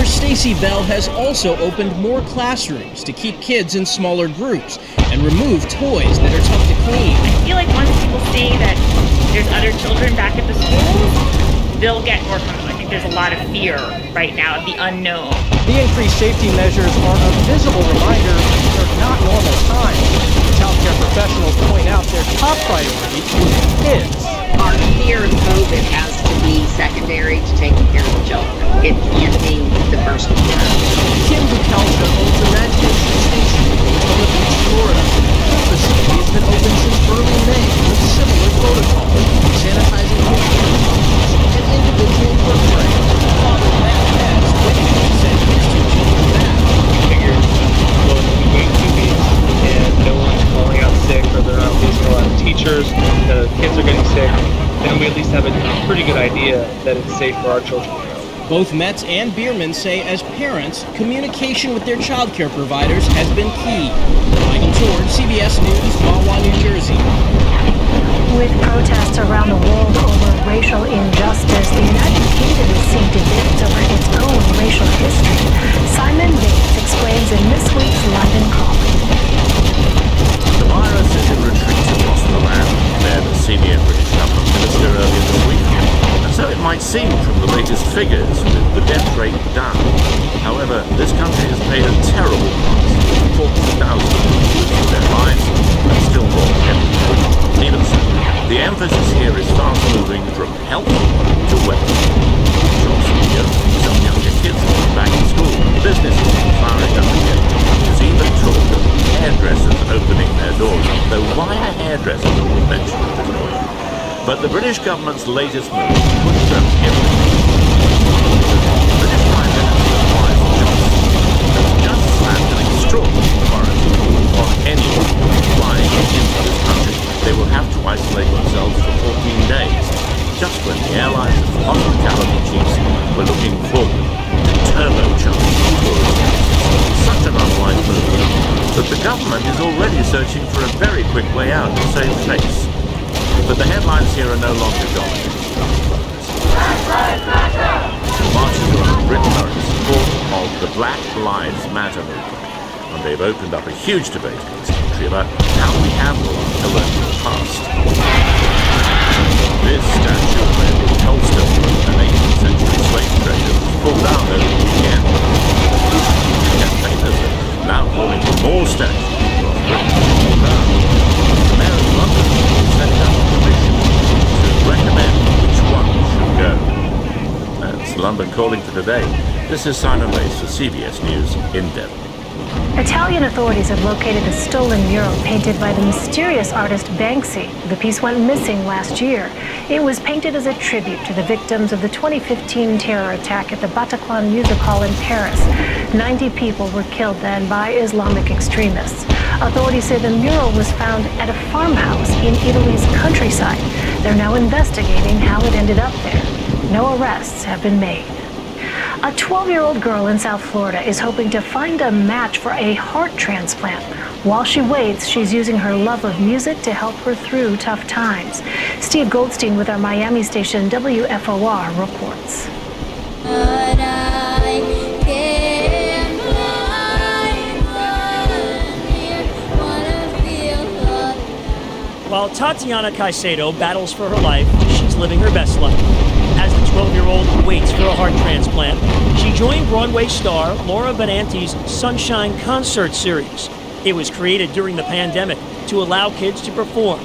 Nurse Stacy Bell has also opened more classrooms to keep kids in smaller groups and remove toys that are tough to clean. I feel like once people see that there's other children back at the schools, they'll get more comfortable. I think there's a lot of fear right now of the unknown. The increased safety measures are a visible reminder they're not normal times. Childcare professionals point out their top priority is kids. Our fear of COVID has to be secondary to taking care of the children. It can't be the first concern. Kim Bukelka owns a radiation station in Daytona Beach, Florida. The facility has been open since early May with similar protocols, sanitizing kitchens and individual work frames. Father Matt Ness witnessed sent his two children back. Figured, well, if we wait 2 weeks and no one's calling out sick or they're not losing a lot of teachers, the kids are getting sick, then we at least have a pretty good idea that it's safe for our children to go. Both Metz and Bierman say as parents, communication with their childcare providers has been key. Michael George, CBS News, Wawa, New Jersey. With protests around the world over racial injustice, the United Kingdom is seeing debates over its own racial history. Simon Bates explains in this week's London Calling. The virus is in retreat across the land, said a senior British government minister earlier this week. And so it might seem from the latest figures, with the death rate down. However, this country has paid a terrible price. 40,000 people losing their lives, and still more every. Even so, the emphasis here is fast moving from health to wealth. Jobs reopening, some younger kids going back to school, businesses firing up again. There's even talk of hairdressers opening their doors, though why are hairdressers always mentioned at this point? But the British government's latest move puts them everything. The British Prime Minister Boris Johnson has just slammed an extraordinary quarantine on anyone flying into this country. They will have to isolate themselves for 14 days, just when the airlines and hospitality chiefs were looking forward to turbocharge tourism. Such an unwise move that the government is already searching for a very quick way out to save face. But the headlines here are no longer dominated. Marches around Britain are in support of the Black Lives Matter movement, and they've opened up a huge debate in this country about how we handle our colonial past. This statue of Edward Colston, an 18th century slave trader, was pulled down over the weekend. Campaigners are now calling for more statues across Britain to be pulled down. The Mayor of London set up a commission to recommend which one should go. That's London Calling for today. This is Simon Bates for CBS News in Devon. Italian authorities have located a stolen mural painted by the mysterious artist Banksy. The piece went missing last year. It was painted as a tribute to the victims of the 2015 terror attack at the Bataclan Music Hall in Paris. 90 people were killed then by Islamic extremists. Authorities say the mural was found at a farmhouse in Italy's countryside. They're now investigating how it ended up there. No arrests have been made. A 12-year-old girl in South Florida is hoping to find a match for a heart transplant. While she waits, she's using her love of music to help her through tough times. Steve Goldstein with our Miami station WFOR reports. While Tatiana Caicedo battles for her life, she's living her best life. As the 12-year-old waits for a heart transplant, she joined Broadway star Laura Benanti's Sunshine concert series. It was created during the pandemic to allow kids to perform.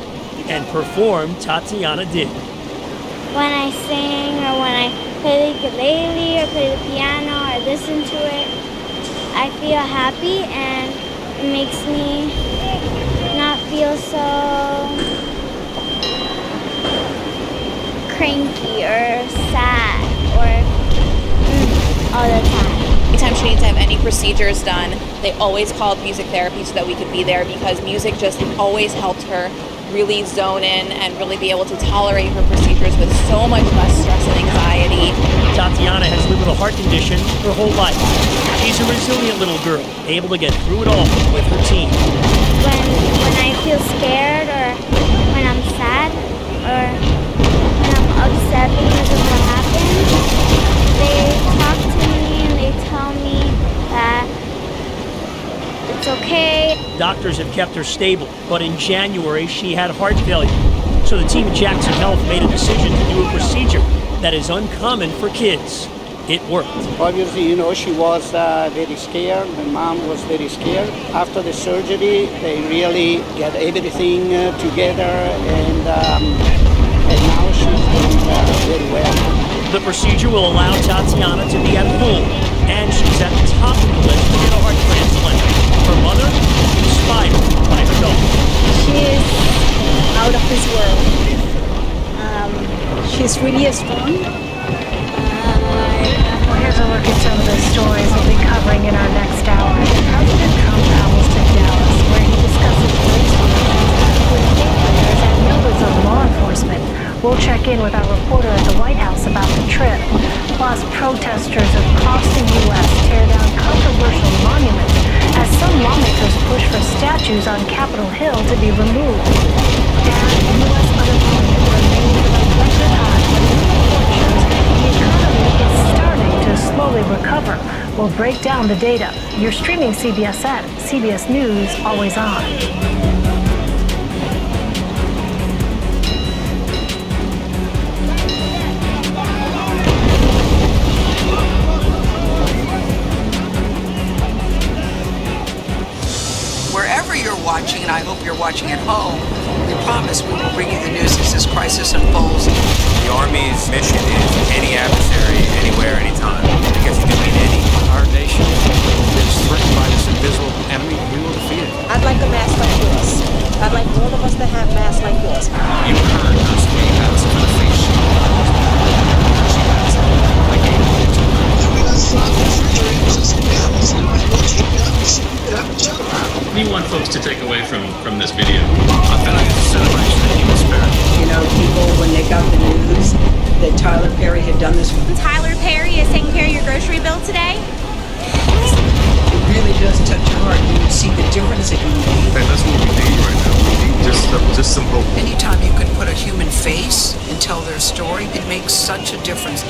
And perform Tatiana did. When I sing or when I play the ukulele or play the piano or listen to it, I feel happy and it makes me not feel so cranky or sad or all the time. Anytime she needs to have any procedures done, they always called music therapy so that we could be there because music just always helped her really zone in and really be able to tolerate her procedures with so much less stress and anxiety. Tatiana has lived with a heart condition her whole life. She's a resilient little girl, able to get through it all with her team. When I feel scared or when I'm sad or when I'm upset because of what happened, they talk to me and they tell doctors have kept her stable, but in January she had heart failure. So the team at Jackson Health made a decision to do a procedure that is uncommon for kids. It worked. Obviously, she was very scared. My mom was very scared. After the surgery, they really get everything together, and now she's doing very well. The procedure will allow Tatiana to be at home, and she's at the top of the list to get a heart transplant. Her mother, inspired by her daughter. She is out of this world. She's really strong. Well, here's a look at some of the stories we'll be covering in our next hour. President Trump travels to Dallas, where he discusses race relations with state leaders and members of law enforcement. We'll check in with our reporter at the White House about the trip. Plus, protesters across the U.S. tear down controversial monuments as some lawmakers push for statues on Capitol Hill to be removed. And U.S. unemployment remains at a record high, but new report shows the economy is starting to slowly recover. We'll break down the data. You're streaming CBSN, CBS News, always on. Wherever you're watching, and I hope you're watching at home, we promise we will bring you the news as this crisis unfolds. The Army's mission is any adversary, anywhere, anytime. I guess you can mean any. Our nation is threatened by this invisible enemy. We will defeat it. I'd like a mask like yours. I'd like all of us to have masks like yours. You heard us being asked for the face shield. She has it. I gave it to her. What do you want folks to take away from this video? I feel like it's a celebration of the human spirit. People, when they got the news that Tyler Perry had done this. Tyler Perry is taking care of your grocery bill today? It really does touch your heart. You see the difference it can make. And that's what we need right now. We need just some hope. Anytime you can put a human face and tell their story, it makes such a difference.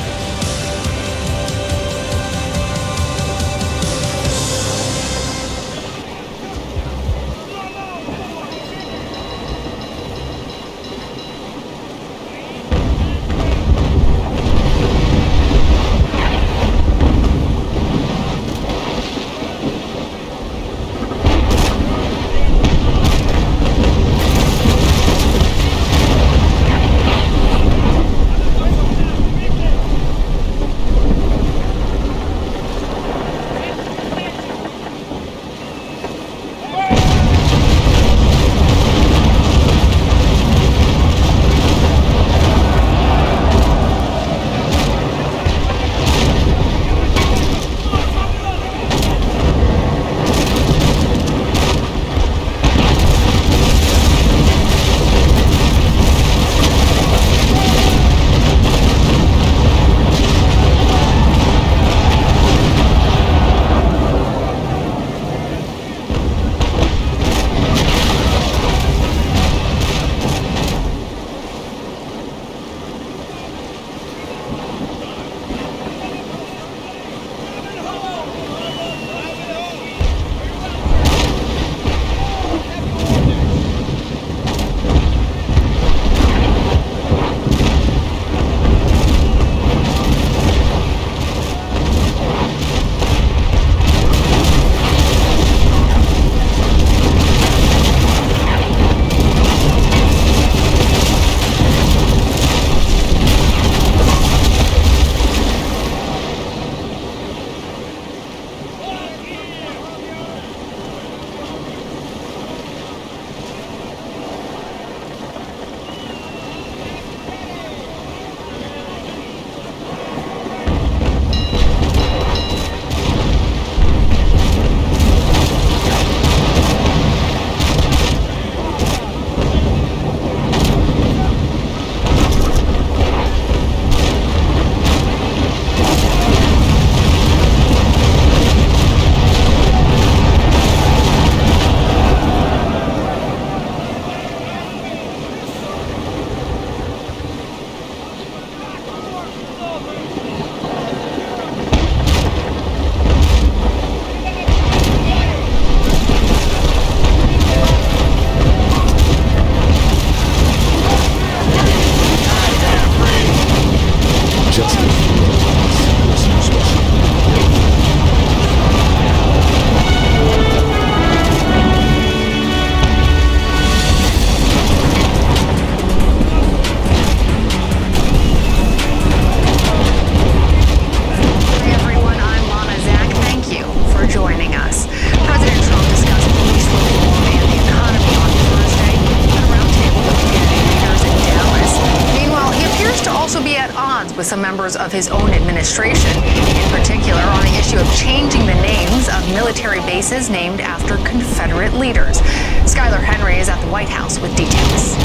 of his own administration, in particular on the issue of changing the names of military bases named after Confederate leaders. Skylar Henry is at the White House with details.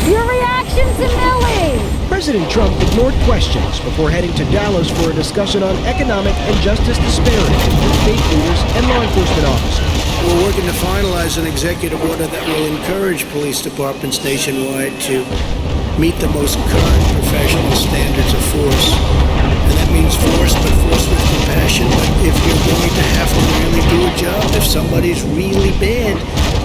Your reaction to Millie! President Trump ignored questions before heading to Dallas for a discussion on economic and justice disparities with state leaders and law enforcement officers. We're working to finalize an executive order that will encourage police departments nationwide to meet the most current professional standards of force. And that means force, but force with compassion. But if you're going to have to really do a job, if somebody's really bad,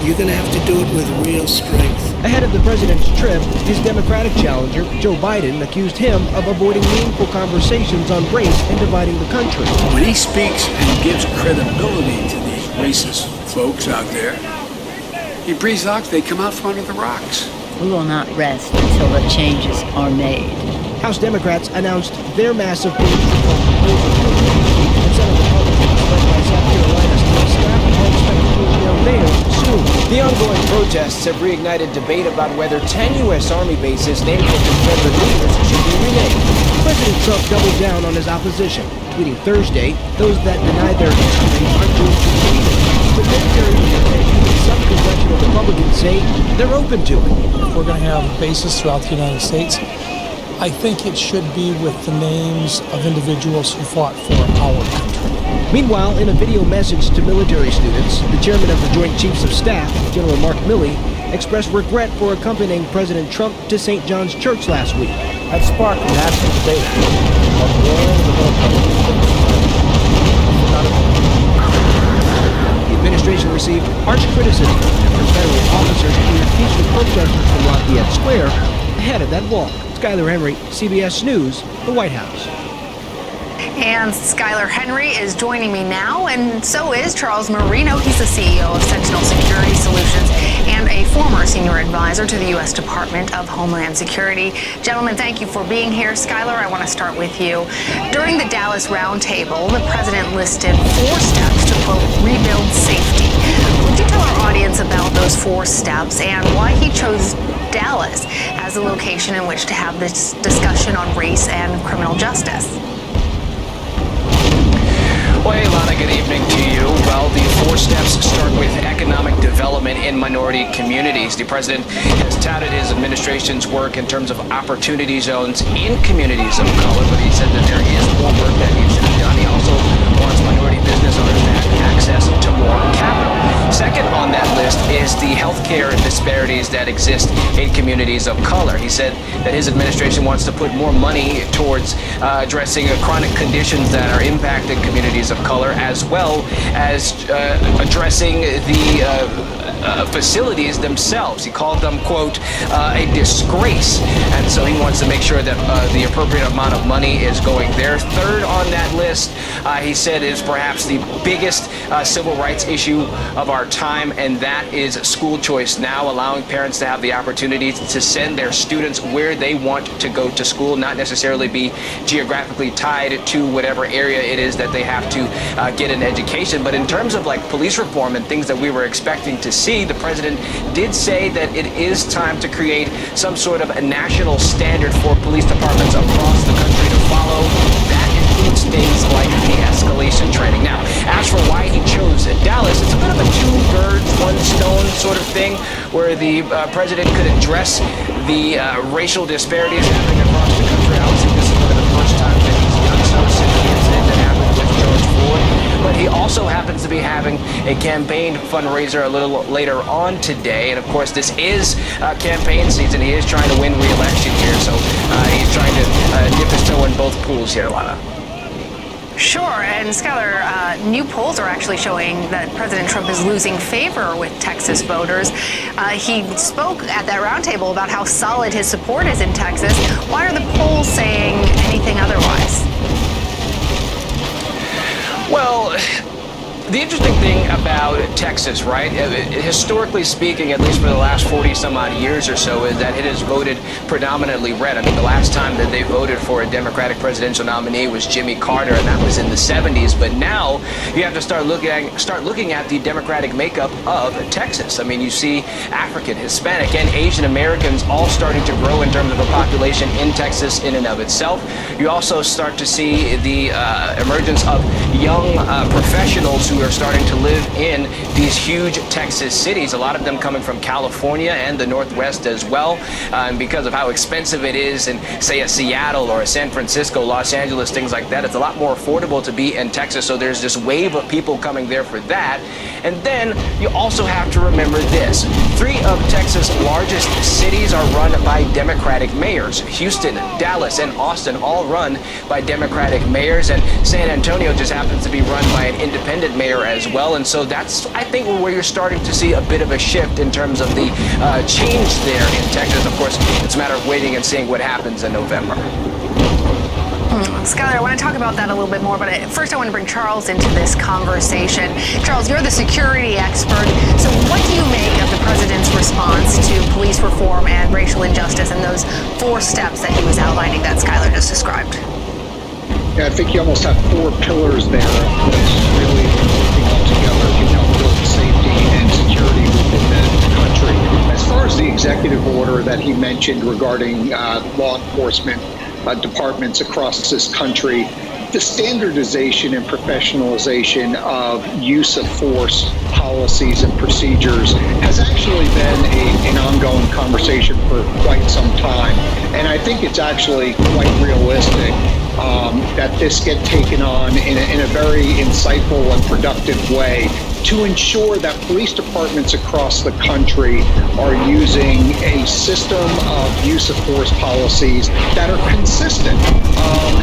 you're going to have to do it with real strength. Ahead of the president's trip, his Democratic challenger, Joe Biden, accused him of avoiding meaningful conversations on race and dividing the country. When he speaks and gives credibility to these racist folks out there, he breathes out, they come out from under the rocks. We will not rest until the changes are made. House Democrats announced their massive police reform proposal and Senate Republicans, led by South Carolina's Steve Scott, are expected to unveil theirs soon. The ongoing protests have reignited debate about whether 10 U.S. Army bases named for Confederate leaders should be renamed. President Trump doubled down on his opposition, tweeting Thursday, those that deny their history are doomed to repeat it. But military leaders and even some congressional Republicans say they're open to it. If we're going to have bases throughout the United States, I think it should be with the names of individuals who fought for our country. Meanwhile, in a video message to military students, the chairman of the Joint Chiefs of Staff, General Mark Milley, expressed regret for accompanying President Trump to St. John's Church last week. That sparked a national debate on where the The administration received harsh criticism after federal officers cleared peaceful protesters from Lafayette Square ahead of that walk. Skylar Henry, CBS News, the White House. And Skylar Henry is joining me now, and so is Charles Marino. He's the CEO of Sentinel Security Solutions and a former senior advisor to the U.S. Department of Homeland Security. Gentlemen, thank you for being here. Skylar, I want to start with you. During the Dallas roundtable, the president listed 4 steps to, quote, rebuild safety. Would you tell our audience about those 4 steps and why he chose Dallas as a location in which to have this discussion on race and criminal justice? Well, hey, Lana, good evening to you. Well, the 4 steps start with economic development in minority communities. The president has touted his administration's work in terms of opportunity zones in communities of color, but he said that there is more work that needs to be done. He also wants minority business owners to have access to more capital. Second on that list is the healthcare disparities that exist in communities of color. He said that his administration wants to put more money towards addressing chronic conditions that are impacting communities of color, as well as addressing the facilities themselves. He called them, quote, a disgrace. And so he wants to make sure that the appropriate amount of money is going there. Third on that list, he said, is perhaps the biggest civil rights issue of our time, and that is school choice. Now allowing parents to have the opportunity to send their students where they want to go to school, not necessarily be geographically tied to whatever area it is that they have to get an education. But in terms of like police reform and things that we were expecting to see, the president did say that it is time to create some sort of a national standard for police departments across the country to follow. That includes things like de-escalation training. Now, as for why he chose Dallas, it's a bit of a 2 birds, 1 stone sort of thing, where the president could address the racial disparities happening across the country. Obviously, this is one of the first times that he's done so since the incident that happened with George Floyd. But he also happens to be having a campaign fundraiser a little later on today. And of course, this is campaign season. He is trying to win re-election here, so he's trying to dip his toe in both pools here, Lana. Sure, and Skylar, new polls are actually showing that President Trump is losing favor with Texas voters. He spoke at that roundtable about how solid his support is in Texas. Why are the polls saying anything otherwise? Well, the interesting thing about Texas, right, historically speaking, at least for the last 40 some odd years or so, is that it has voted predominantly red. I mean, the last time that they voted for a Democratic presidential nominee was Jimmy Carter, and that was in the 70s. But now you have to start looking at the Democratic makeup of Texas. I mean, you see African, Hispanic, and Asian Americans all starting to grow in terms of a population in Texas in and of itself. You also start to see the emergence of young professionals who are starting to live in these huge Texas cities, a lot of them coming from California and the Northwest as well. And because of how expensive it is in, say, a Seattle or a San Francisco, Los Angeles, things like that, it's a lot more affordable to be in Texas. So there's this wave of people coming there for that. And then you also have to remember this. 3 of Texas' largest cities are run by Democratic mayors. Houston, Dallas, and Austin all run by Democratic mayors. And San Antonio just happens to be run by an independent mayor as well. And so that's, I think, where you're starting to see a bit of a shift in terms of the change there in Texas. Of course, it's a matter of waiting and seeing what happens in November. Skylar, I want to talk about that a little bit more, but first I want to bring Charles into this conversation. Charles, you're the security expert, so what do you make of the president's response to police reform and racial injustice and those 4 steps that he was outlining that Skylar just described? Yeah, I think you almost have 4 pillars there that's really working all together to help build safety and security within the country. As far as the executive order that he mentioned regarding law enforcement departments across this country, the standardization and professionalization of use of force policies and procedures has actually been an ongoing conversation for quite some time. And I think it's actually quite realistic that this get taken on in a very insightful and productive way to ensure that police departments across the country are using a system of use of force policies that are consistent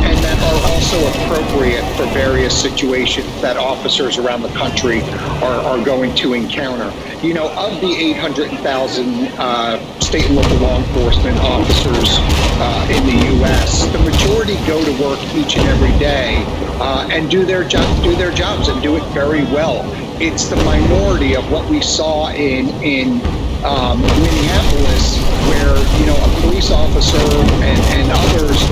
and that are also appropriate for various situations that officers around the country are going to encounter. You know, of the 800,000 state and local law enforcement officers in the U.S., the majority go to work each and every day and do their jobs and do it very well. It's the minority of what we saw in Minneapolis, where a police officer and others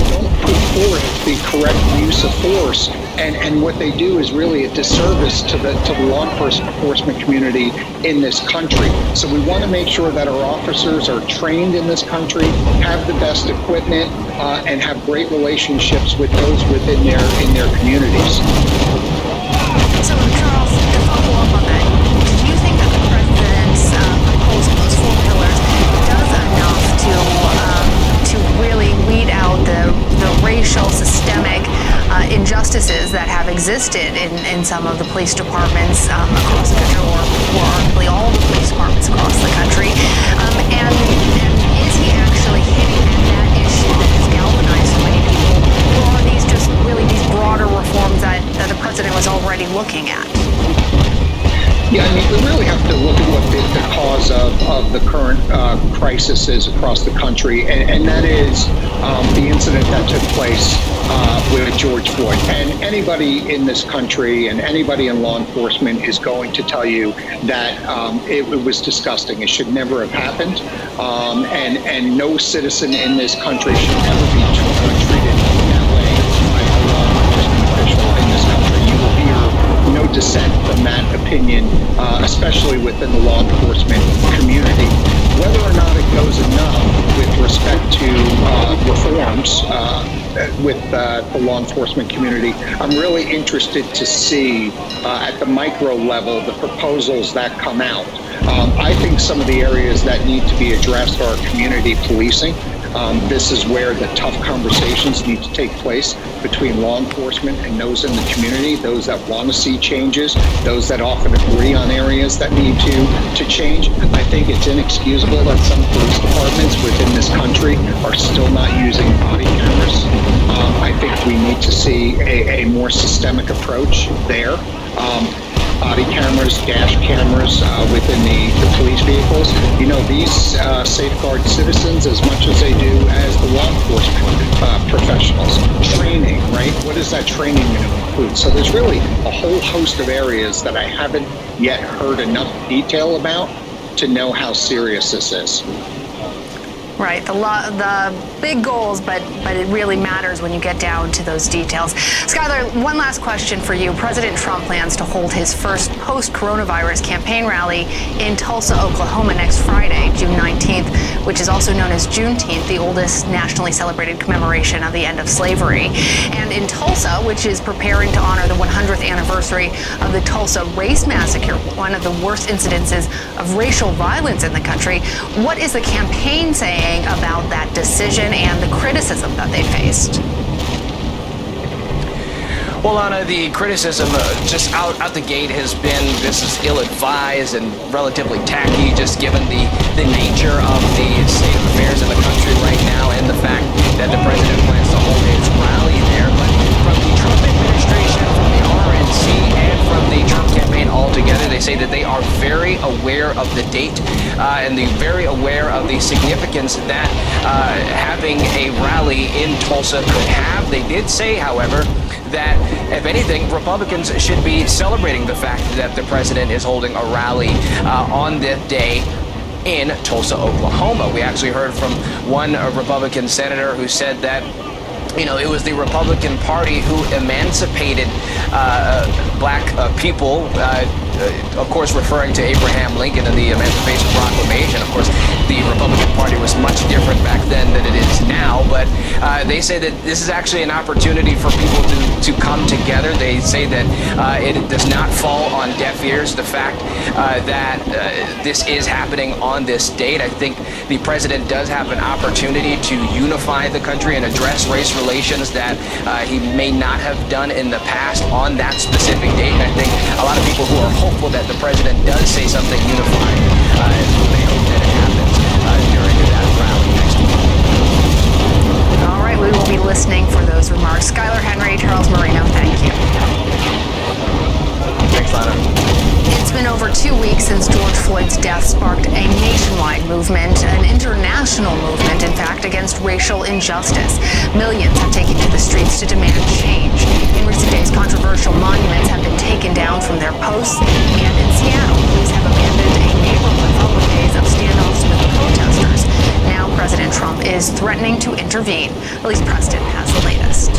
don't put forth the correct use of force, and what they do is really a disservice to the law enforcement community in this country. So we want to make sure that our officers are trained in this country, have the best equipment, and have great relationships with those within their communities. So, Charles, to follow up on that, do you think that the president's proposal, those 4 pillars, does enough to really weed out the racial systemic injustices that have existed in some of the police departments across the country, or arguably all the police departments across the country? And is he actually hitting at that issue that has galvanized so many people, or are these just really these broader reforms that the president was already looking at? Yeah, I mean, we really have to look at what the cause of the current crisis is across the country, and that is the incident that took place with George Floyd. And anybody in this country and anybody in law enforcement is going to tell you that it was disgusting. It should never have happened, and no citizen in this country should ever be treated that way by a law enforcement official in this country. You will hear no dissent from that opinion, especially within the law enforcement community. Whether or not it goes enough with respect to reforms with the law enforcement community, I'm really interested to see at the micro level the proposals that come out. I think some of the areas that need to be addressed are community policing. This is where the tough conversations need to take place between law enforcement and those in the community, those that want to see changes, those that often agree on areas that need to change. I think it's inexcusable that some police departments within this country are still not using body cameras. I think we need to see a more systemic approach there. Body cameras, dash cameras within the police vehicles. You know, these safeguard citizens as much as they do as the law enforcement professionals. Training, right? What is that training going to include? So there's really a whole host of areas that I haven't yet heard enough detail about to know how serious this is. Right, the big goals, but it really matters when you get down to those details. Skylar, one last question for you. President Trump plans to hold his first post-coronavirus campaign rally in Tulsa, Oklahoma next Friday, June 19th, which is also known as Juneteenth, the oldest nationally celebrated commemoration of the end of slavery. And in Tulsa, which is preparing to honor the 100th anniversary of the Tulsa Race Massacre, one of the worst incidences of racial violence in the country, what is the campaign saying about that decision and the criticism that they faced? Well, Anna, the criticism just out the gate has been this is ill-advised and relatively tacky, just given the nature of the state of affairs in the country right now and the fact that the president plans to hold his rally there. But from the Trump administration, from the RNC, and from the Trump campaign altogether, they say that they are very aware of the date and they're very aware of the significance that having a rally in Tulsa could have. They did say, however, that, if anything, Republicans should be celebrating the fact that the president is holding a rally on that day in Tulsa, Oklahoma. We actually heard from one Republican senator who said that, you know, it was the Republican Party who emancipated black people, of course referring to Abraham Lincoln and the Emancipation Proclamation. Of course, the Republican Party was much different back then than it is now, but they say that this is actually an opportunity for people to come together. They say that it does not fall on deaf ears, the fact that this is happening on this date. I think the president does have an opportunity to unify the country and address race relations that he may not have done in the past on that specific date. And I think a lot of people who are hopeful that the president does say something unifying, and so they hope that it happens during that rally next week. All right, we will be listening for those remarks. Skylar Henry, Charles Marino, thank you. Thanks, Lana. It's been over 2 weeks since George Floyd's death sparked a nationwide movement, an international movement, in fact, against racial injustice. Millions have taken to the streets to demand change. In recent days, controversial monuments have been taken down from their posts, and in Seattle, police have abandoned a neighborhood following days of standoffs with protesters. Now, President Trump is threatening to intervene. Elise Preston has the latest.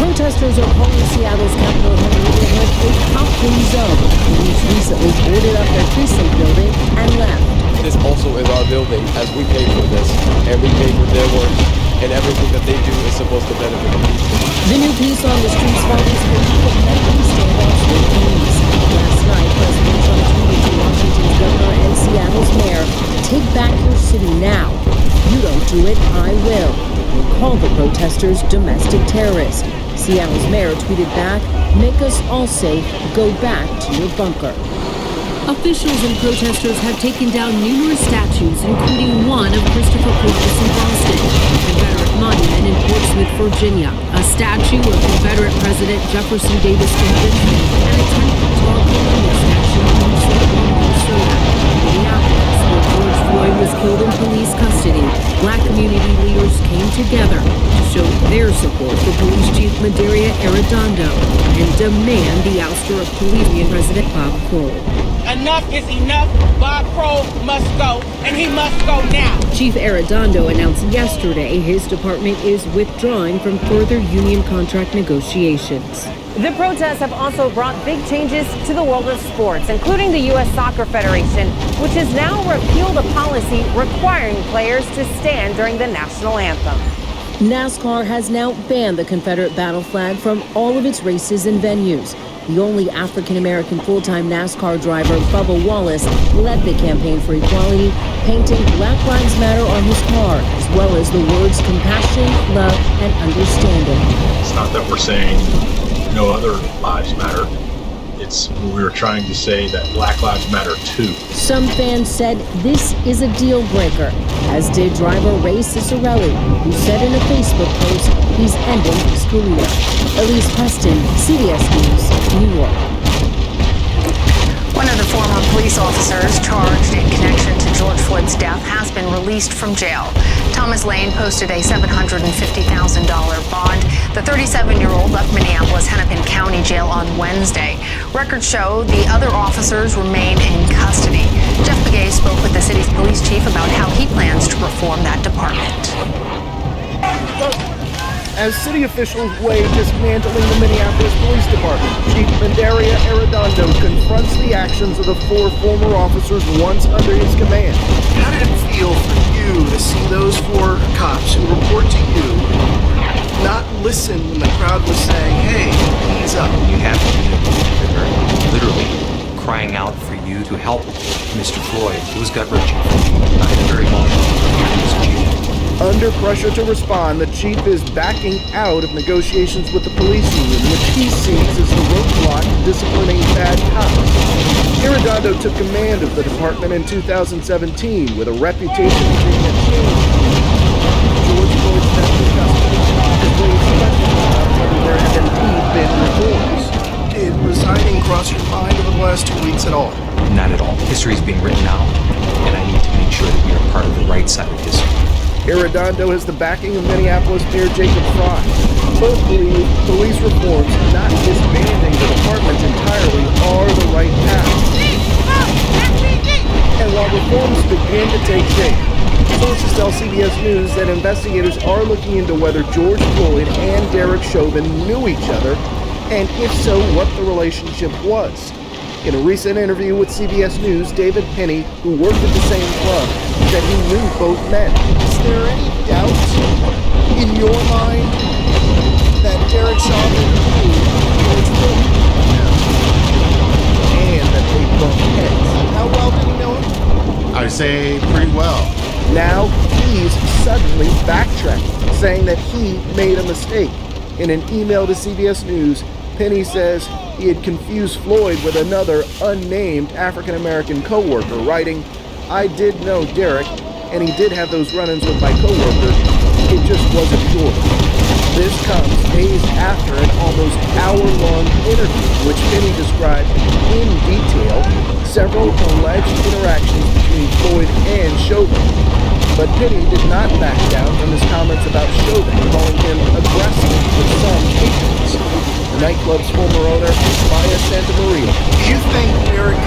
Protesters are calling Seattle's Capitol Hill neighborhood a cop-free zone. Police recently boarded up their precinct building and left. This also is our building, as we pay for this, and we pay for their work, and everything that they do is supposed to benefit the people. The new peace on the streets follows the weekly standoffs with police. Last night, President Trump tweeted to Washington's governor and Seattle's mayor, "Take back your city now. If you don't do it, I will." And called the protesters domestic terrorists. Seattle's mayor tweeted back, "Make us all safe. Go back to your bunker." Officials and protesters have taken down numerous statues, including one of Christopher Columbus in Boston, a Confederate monument in Portsmouth, Virginia, a statue of Confederate President Jefferson Davis from Richmond, and a 10-foot tall Columbus statue in Minnesota. Minneapolis, where George Floyd was killed in police custody, black community leaders came together to show their support for Police Chief Medaria Arredondo and demand the ouster of Police President Bob Kroll. Enough is enough. Bob Kroll must go, and he must go now. Chief Arredondo announced yesterday his department is withdrawing from further union contract negotiations. The protests have also brought big changes to the world of sports, including the U.S. Soccer Federation, which has now repealed a policy requiring players to stand during the national anthem. NASCAR has now banned the Confederate battle flag from all of its races and venues. The only African-American full-time NASCAR driver, Bubba Wallace, led the campaign for equality, painting Black Lives Matter on his car, as well as the words compassion, love, and understanding. It's not that we're saying no other lives matter. It's we were trying to say that Black Lives Matter too. Some fans said this is a deal breaker, as did driver Ray Ciccarelli, who said in a Facebook post he's ending his career. Elise Preston, CBS News, New York. One of the former police officers charged in connection to George Floyd's death has been released from jail. Thomas Lane posted a $750,000 bond. The 37-year-old left Minneapolis Hennepin County Jail on Wednesday. Records show the other officers remain in custody. Jeff Begay spoke with the city's police chief about how he plans to reform that department. As city officials weigh dismantling the Minneapolis Police Department, Chief Mandaria Arredondo confronts the actions of the 4 former officers once under his command. How did it feel for you to see those 4 cops who report to you not listen when the crowd was saying, hey, ease up? You have to be literally crying out for you to help Mr. Floyd. It was gut-wrenching. I had a very emotional. Under pressure to respond, the chief is backing out of negotiations with the police union, which he sees as the roadblock to disciplining bad cops. Arredondo took command of the department in 2017 with a reputation of being a change. George Floyd's death in custody has raised questions about whether there have indeed been reforms. Did resigning cross your mind over the last 2 weeks at all? Not at all. History is being written now, and I need to make sure that we are part of the right side of history. Arredondo has the backing of Minneapolis Mayor Jacob Fry. Both believe police reforms, not disbanding the department entirely, are the right path. And while reforms begin to take shape, sources tell CBS News that investigators are looking into whether George Floyd and Derek Chauvin knew each other, and if so, what the relationship was. In a recent interview with CBS News, David Penny, who worked at the same club, said he knew both men. Is there any doubt in your mind that Derek Chauvin knew George Floyd? And that they bumped heads. How well did he know him? I'd say pretty well. Now he's suddenly backtracking, saying that he made a mistake. In an email to CBS News, Penny says he had confused Floyd with another unnamed African-American co-worker, writing, "I did know Derek, and he did have those run-ins with my co-worker. It just wasn't George." This comes days after an almost hour-long interview, which Penny described in detail several alleged interactions between Floyd and Chauvin. But Penny did not back down from his comments about Chauvin, calling him aggressive with some patrons. The nightclub's former owner, Maya Santa Maria. Do you think Derek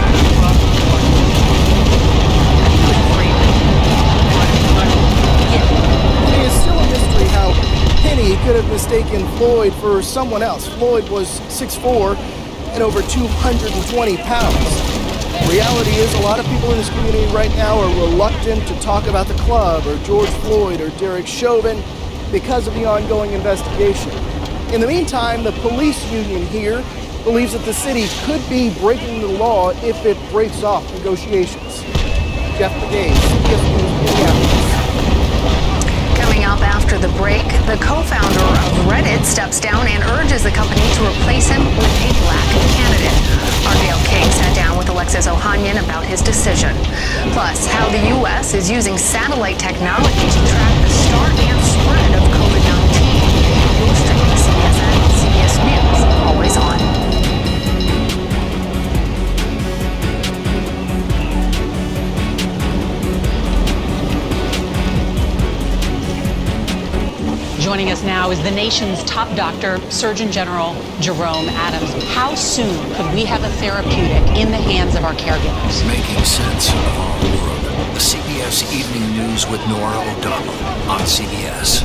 It is still a mystery how Penny could have mistaken Floyd for someone else. Floyd was 6'4" and over 220 pounds. Reality is a lot of people in this community right now are reluctant to talk about the club or George Floyd or Derek Chauvin because of the ongoing investigation. In the meantime, the police union here believes that the city could be breaking the law if it breaks off negotiations. Jeff Begay, CBS News, Minneapolis. Coming up after the break, the co-founder of Reddit steps down and urges the company to replace him with a black candidate. Our Dale King sat down with Alexis Ohanian about his decision. Plus, how the U.S. is using satellite technology to track the start and spread of COVID-19. You're streaming CBS and CBS News, always on. Joining us now is the nation's top doctor, Surgeon General Jerome Adams. How soon could we have a therapeutic in the hands of our caregivers? Making sense of our world. The CBS Evening News with Nora O'Donnell on CBS.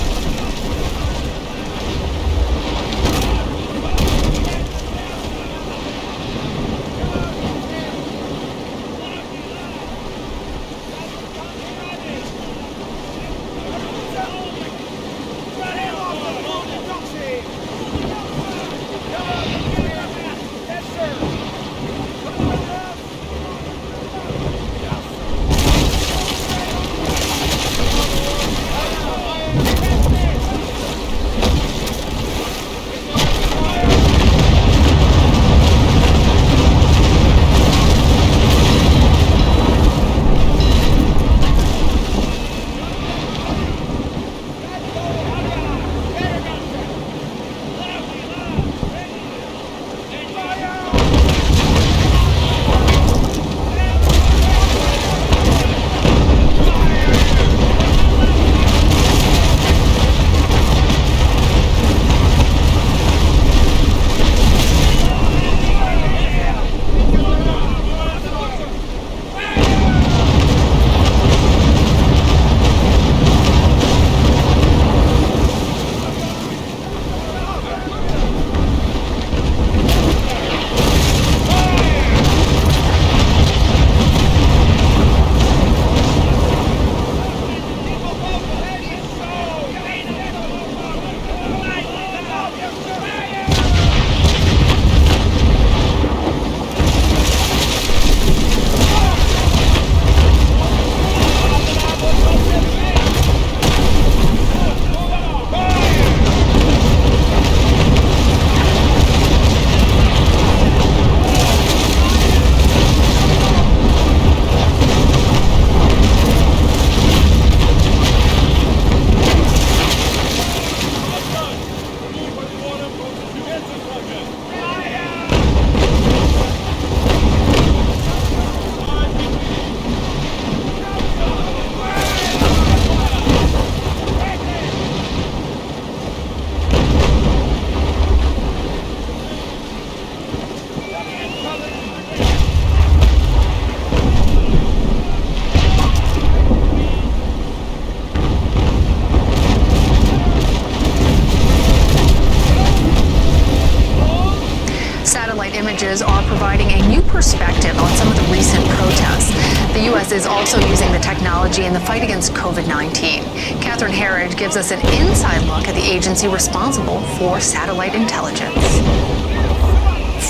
satellite images are providing a new perspective on some of the recent protests. The U.S. is also using the technology in the fight against COVID-19. Catherine Herridge gives us an inside look at the agency responsible for satellite intelligence.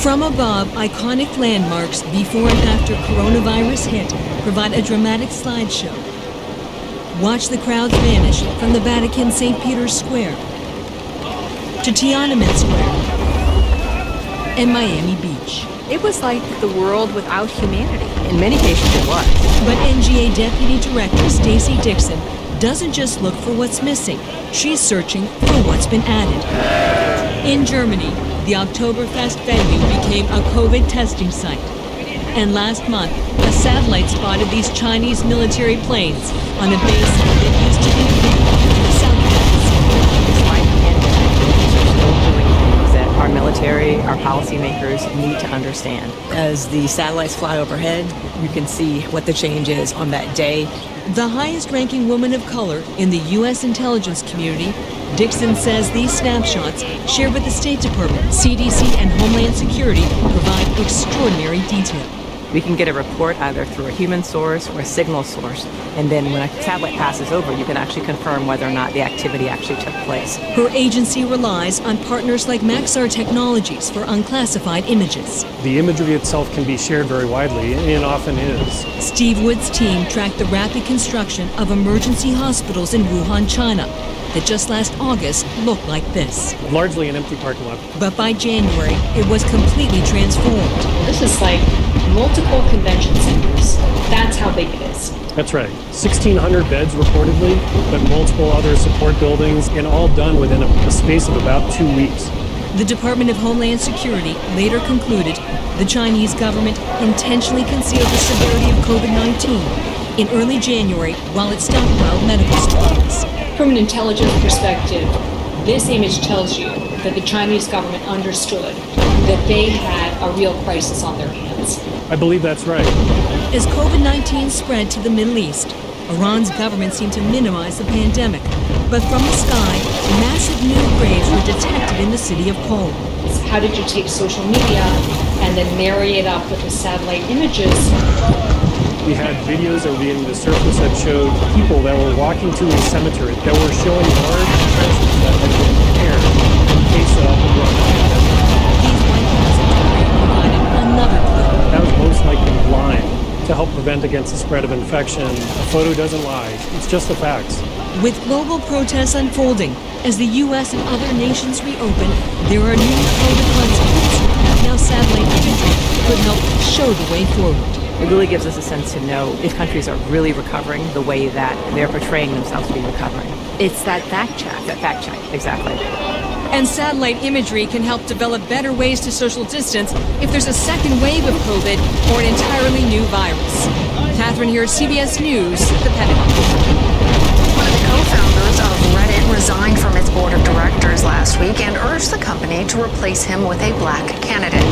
From above, iconic landmarks before and after coronavirus hit provide a dramatic slideshow. Watch the crowds vanish from the Vatican St. Peter's Square to Tiananmen Square and Miami Beach. It was like the world without humanity. In many cases it was. But NGA Deputy Director Stacey Dixon doesn't just look for what's missing. She's searching for what's been added. In Germany, the Oktoberfest venue became a COVID testing site. And last month, a satellite spotted these Chinese military planes on a base that used to be the South Despite the pandemic, we're still doing things that our military, our policymakers need to understand. As the satellites fly overhead, you can see what the change is on that day. The highest-ranking woman of color in the U.S. intelligence community, Dixon says these snapshots, shared with the State Department, CDC, and Homeland Security, provide extraordinary detail. We can get a report either through a human source or a signal source, and then when a satellite passes over, you can actually confirm whether or not the activity actually took place. Her agency relies on partners like Maxar Technologies for unclassified images. The imagery itself can be shared very widely, and often is. Steve Wood's team tracked the rapid construction of emergency hospitals in Wuhan, China, that just last August looked like this. Largely an empty parking lot. But by January, it was completely transformed. This is like multiple convention centers. That's how big it is. That's right. 1,600 beds reportedly, but multiple other support buildings, and all done within a space of about 2 weeks. The Department of Homeland Security later concluded the Chinese government intentionally concealed the severity of COVID-19 in early January while it stockpiled medical supplies. From an intelligence perspective, this image tells you that the Chinese government understood that they had a real crisis on their hands. I believe that's right. As COVID-19 spread to the Middle East, Iran's government seemed to minimize the pandemic. But from the sky, massive new graves were detected in the city of Qom. How did you take social media and then marry it up with the satellite images? We had videos that were beginning to surface that showed people that were walking to a cemetery that were showing large trenches that had been prepared in case of the pandemic. These white hats provided another clue. That was most likely lying to help prevent against the spread of infection. A photo doesn't lie. It's just the facts. With global protests unfolding, as the U.S. and other nations reopen, there are new COVID consequences. Now satellite imagery could help show the way forward. It really gives us a sense to know if countries are really recovering the way that they're portraying themselves to be recovering. It's that fact check. That fact check, exactly. And satellite imagery can help develop better ways to social distance if there's a second wave of COVID or an entirely new virus. Catherine here, CBS News, the Pentagon. One of the co-founders of Reddit resigned from its board of directors last week and urged the company to replace him with a black candidate.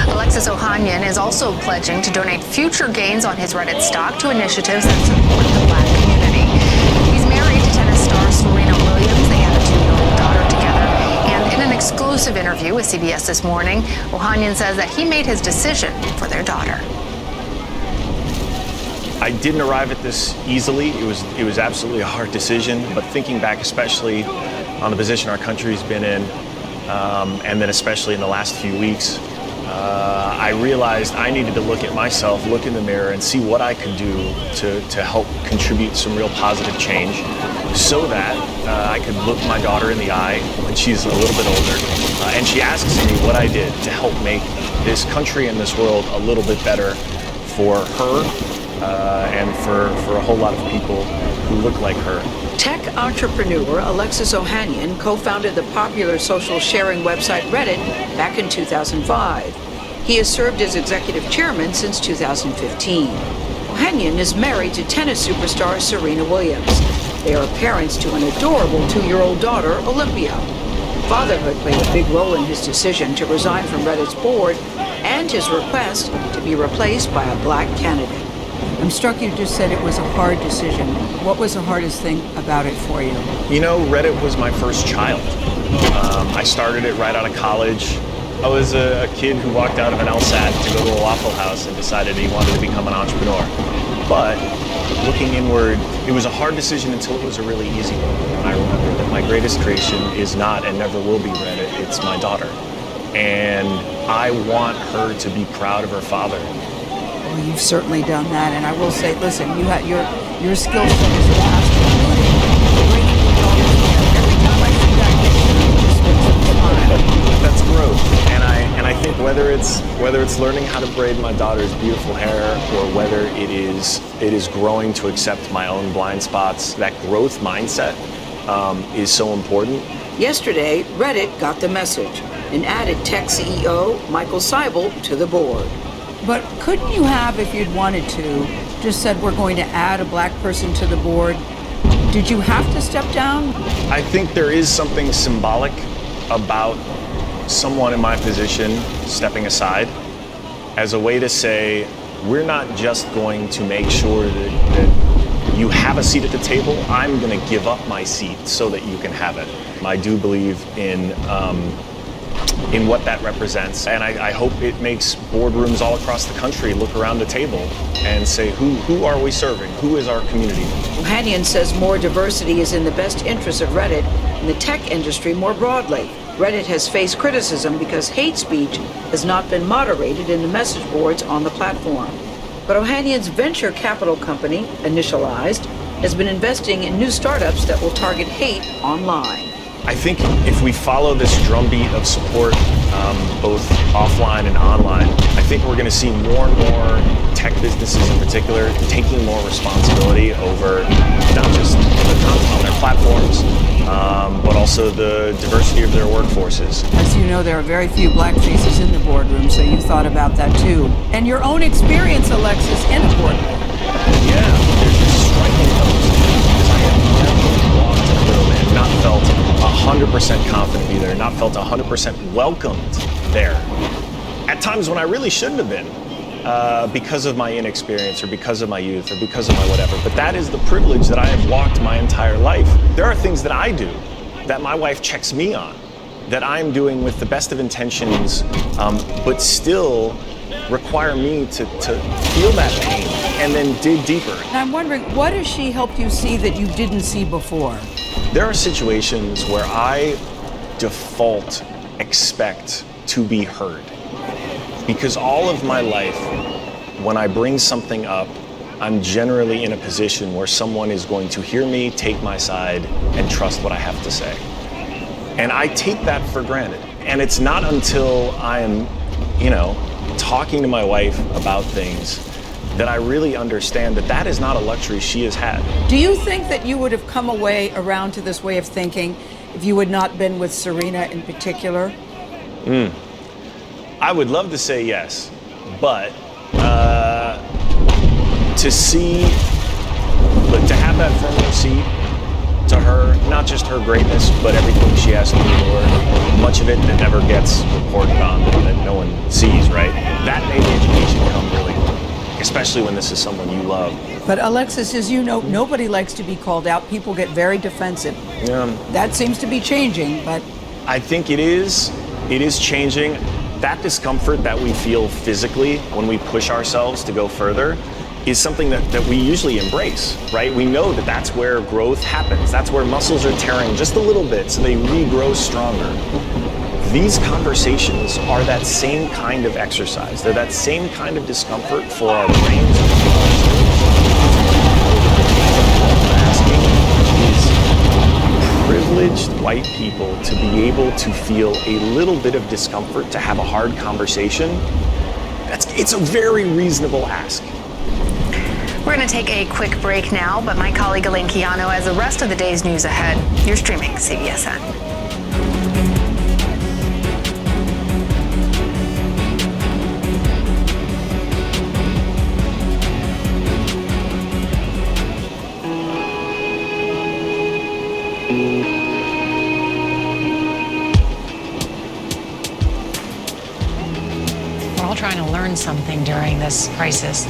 Alexis Ohanian is also pledging to donate future gains on his Reddit stock to initiatives that support the black community. He's married to tennis star Serena Williams. They have a 2-year-old daughter together. And in an exclusive interview with CBS this morning, Ohanian says that he made his decision for their daughter. I didn't arrive at this easily. It was absolutely a hard decision, but thinking back especially on the position our country's been in, and then especially in the last few weeks, I realized I needed to look at myself, look in the mirror, and see what I could do to help contribute some real positive change so that I could look my daughter in the eye when she's a little bit older, and she asks me what I did to help make this country and this world a little bit better for her, and for a whole lot of people who look like her. Tech entrepreneur Alexis Ohanian co-founded the popular social sharing website Reddit back in 2005. He has served as executive chairman since 2015. Ohanian is married to tennis superstar Serena Williams. They are parents to an adorable 2-year-old daughter, Olympia. Fatherhood played a big role in his decision to resign from Reddit's board and his request to be replaced by a black candidate. I'm struck you just said it was a hard decision. What was the hardest thing about it for you? You know, Reddit was my first child. I started it right out of college. I was a kid who walked out of an LSAT to go to a Waffle House and decided he wanted to become an entrepreneur. But looking inward, it was a hard decision until it was a really easy one. And I remember that my greatest creation is not and never will be Reddit, it's my daughter. And I want her to be proud of her father. Well, you've certainly done that, and I will say, listen, you had your skill set is vast, including bringing your daughters here. Every time I see that picture, you spend some time. That's growth, and I think whether it's learning how to braid my daughter's beautiful hair, or whether it is growing to accept my own blind spots, that growth mindset is so important. Yesterday, Reddit got the message and added tech CEO Michael Seibel to the board. But couldn't you have, if you'd wanted to, just said we're going to add a black person to the board? Did you have to step down? I think there is something symbolic about someone in my position stepping aside as a way to say, we're not just going to make sure that you have a seat at the table, I'm going to give up my seat so that you can have it. I do believe in what that represents, and I hope it makes boardrooms all across the country look around the table and say, who are we serving? Who is our community? Ohanian says more diversity is in the best interest of Reddit and the tech industry more broadly. Reddit has faced criticism because hate speech has not been moderated in the message boards on the platform. But Ohanian's venture capital company, Initialized, has been investing in new startups that will target hate online. I think if we follow this drumbeat of support, both offline and online, I think we're going to see more and more tech businesses in particular taking more responsibility over not just the content on their platforms, but also the diversity of their workforces. As you know, there are very few black faces in the boardroom, so you thought about that too. And your own experience, Alexis, in a boardroom. Yeah, there's this striking note because I have never walked a room and not felt 100% confident either, not felt 100% welcomed there. At times when I really shouldn't have been, because of my inexperience or because of my youth or because of my whatever. But that is the privilege that I have walked my entire life. There are things that I do that my wife checks me on, that I'm doing with the best of intentions, but still require me to feel that pain and then dig deeper. And I'm wondering, what has she helped you see that you didn't see before? There are situations where I default expect to be heard. Because all of my life, when I bring something up, I'm generally in a position where someone is going to hear me, take my side, and trust what I have to say. And I take that for granted. And it's not until I am, talking to my wife about things that I really understand that that is not a luxury she has had. Do you think that you would have come around to this way of thinking if you had not been with Serena in particular? I would love to say yes, but to have that front row seat to her, not just her greatness, but everything she has to endure, much of it that never gets reported on, that no one sees, right? That made the education come really quick, especially when this is someone you love. But Alexis, as you know, nobody likes to be called out. People get very defensive. That seems to be changing, but... I think it is changing. That discomfort that we feel physically when we push ourselves to go further is something that we usually embrace, right? We know that that's where growth happens. That's where muscles are tearing just a little bit so they regrow stronger. These conversations are that same kind of exercise. They're that same kind of discomfort for our brains. Asking is privileged white people to be able to feel a little bit of discomfort, to have a hard conversation. It's a very reasonable ask. We're going to take a quick break now, but my colleague Elaine Quijano has the rest of the day's news ahead. You're streaming CBSN. We're all trying to learn something during this crisis.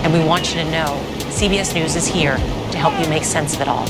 And we want you to know CBS News is here to help you make sense of it all.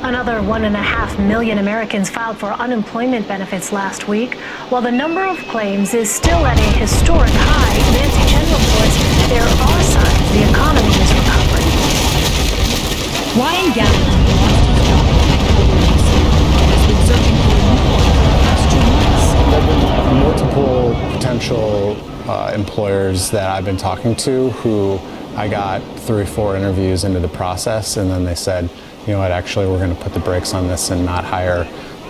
Another 1.5 million Americans filed for unemployment benefits last week. While the number of claims is still at a historic high, Nancy Chen reports there are signs the economy is recovering. Ryan Gallatin lost his job and has been searching for a new one for the past 2 months. There have been multiple potential employers that I've been talking to who I got 3 or 4 interviews into the process, and then they said, you know what, actually we're going to put the brakes on this and not hire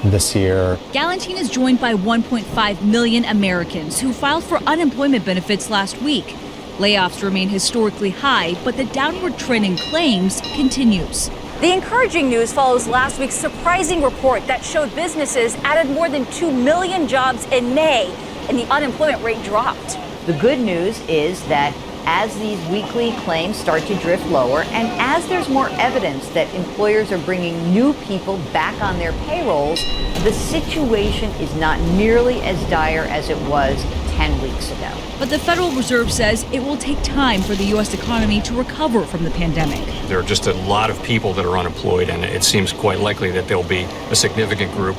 this year. Gallatin is joined by 1.5 million Americans who filed for unemployment benefits last week. Layoffs remain historically high, but the downward trend in claims continues. The encouraging news follows last week's surprising report that showed businesses added more than 2 million jobs in May, and the unemployment rate dropped. The good news is that as these weekly claims start to drift lower, and as there's more evidence that employers are bringing new people back on their payrolls, the situation is not nearly as dire as it was 10 weeks ago. But the Federal Reserve says it will take time for the U.S. economy to recover from the pandemic. There are just a lot of people that are unemployed, and it seems quite likely that there'll be a significant group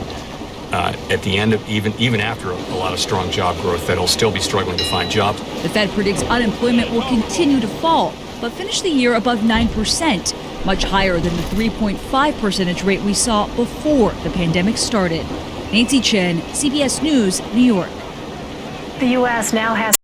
at the end of even after a lot of strong job growth that'll still be struggling to find jobs. The Fed predicts unemployment will continue to fall, but finish the year above 9%, much higher than the 3.5% rate we saw before the pandemic started. Nancy Chen, CBS News, New York. The U.S. now has